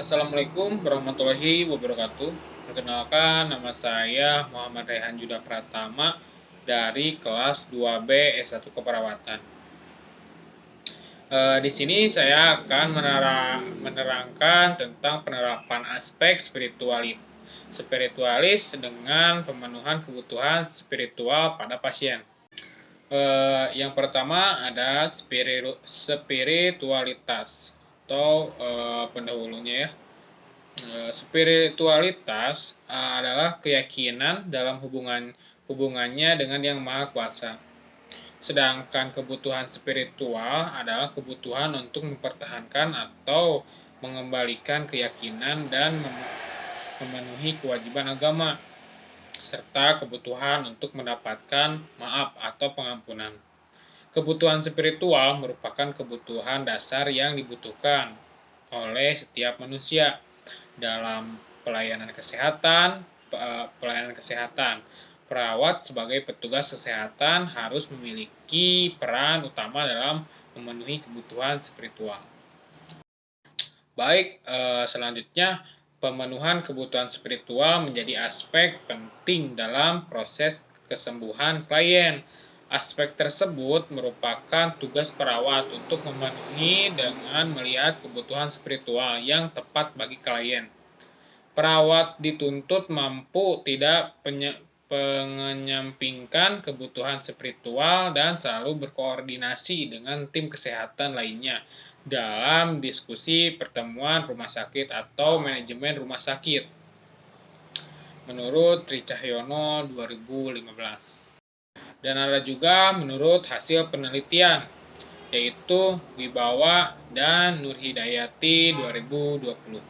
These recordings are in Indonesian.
Assalamualaikum warahmatullahi wabarakatuh. Perkenalkan, nama saya Muhammad Rehan Yuda Pratama dari kelas 2B S1 Keperawatan. Di sini saya akan menerangkan tentang penerapan aspek spiritualis dengan pemenuhan kebutuhan spiritual pada pasien. Yang pertama ada spiritualitas atau pendahulunya ya. Spiritualitas adalah keyakinan dalam hubungannya dengan Yang Maha Kuasa. Sedangkan kebutuhan spiritual adalah kebutuhan untuk mempertahankan atau mengembalikan keyakinan dan memenuhi kewajiban agama, serta kebutuhan untuk mendapatkan maaf atau pengampunan. Kebutuhan spiritual merupakan kebutuhan dasar yang dibutuhkan oleh setiap manusia dalam pelayanan kesehatan. Perawat sebagai petugas kesehatan harus memiliki peran utama dalam memenuhi kebutuhan spiritual. Baik, selanjutnya pemenuhan kebutuhan spiritual menjadi aspek penting dalam proses kesembuhan klien. Aspek tersebut merupakan tugas perawat untuk memenuhi dengan melihat kebutuhan spiritual yang tepat bagi klien. Perawat dituntut mampu tidak menyampingkan kebutuhan spiritual dan selalu berkoordinasi dengan tim kesehatan lainnya dalam diskusi pertemuan rumah sakit atau manajemen rumah sakit. Menurut Tri Cahyono 2015. Dan ada juga menurut hasil penelitian, yaitu Wibawa dan Nurhidayati 2020.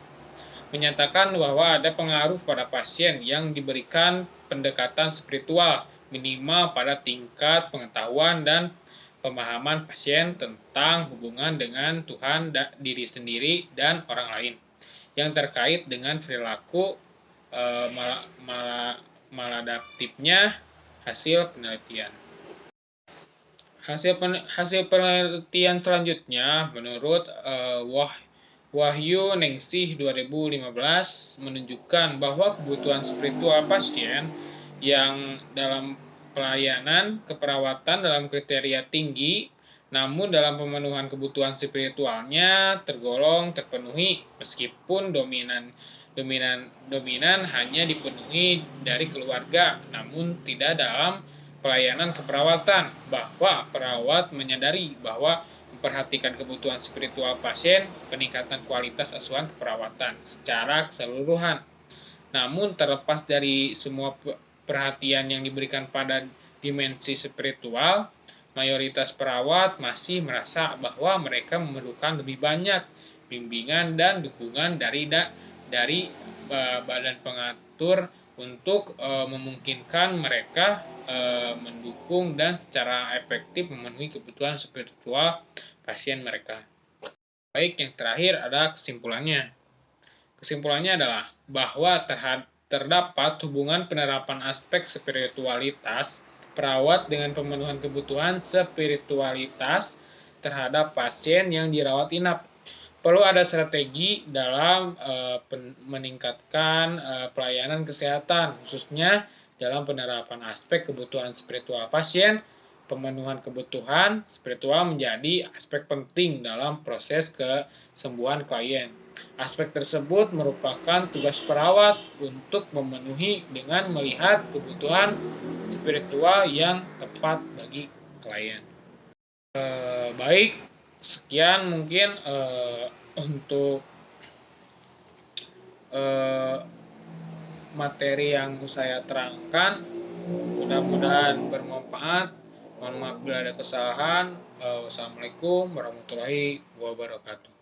Menyatakan bahwa ada pengaruh pada pasien yang diberikan pendekatan spiritual, minimal pada tingkat pengetahuan dan pemahaman pasien tentang hubungan dengan Tuhan, diri sendiri, dan orang lain, yang terkait dengan perilaku maladaptifnya. Hasil penelitian. Hasil penelitian selanjutnya menurut Wahyu Ningsih 2015 menunjukkan bahwa kebutuhan spiritual pasien yang dalam pelayanan keperawatan dalam kriteria tinggi, namun dalam pemenuhan kebutuhan spiritualnya tergolong terpenuhi meskipun dominan hanya dipenuhi dari keluarga, namun tidak dalam pelayanan keperawatan. Bahwa perawat menyadari bahwa memperhatikan kebutuhan spiritual pasien, peningkatan kualitas asuhan keperawatan secara keseluruhan. Namun terlepas dari semua perhatian yang diberikan pada dimensi spiritual, mayoritas perawat masih merasa bahwa mereka memerlukan lebih banyak bimbingan dan dukungan dari badan pengatur untuk memungkinkan mereka mendukung dan secara efektif memenuhi kebutuhan spiritual pasien mereka. Baik, yang terakhir ada kesimpulannya. Kesimpulannya adalah bahwa terdapat hubungan penerapan aspek spiritualitas perawat dengan pemenuhan kebutuhan spiritualitas terhadap pasien yang dirawat inap. Perlu ada strategi dalam meningkatkan pelayanan kesehatan, khususnya dalam penerapan aspek kebutuhan spiritual pasien. Pemenuhan kebutuhan spiritual menjadi aspek penting dalam proses kesembuhan klien. Aspek tersebut merupakan tugas perawat untuk memenuhi dengan melihat kebutuhan spiritual yang tepat bagi klien. Baik, sekian mungkin untuk materi yang saya terangkan. Mudah-mudahan bermanfaat. Mohon maaf bila ada kesalahan. Wassalamualaikum warahmatullahi wabarakatuh.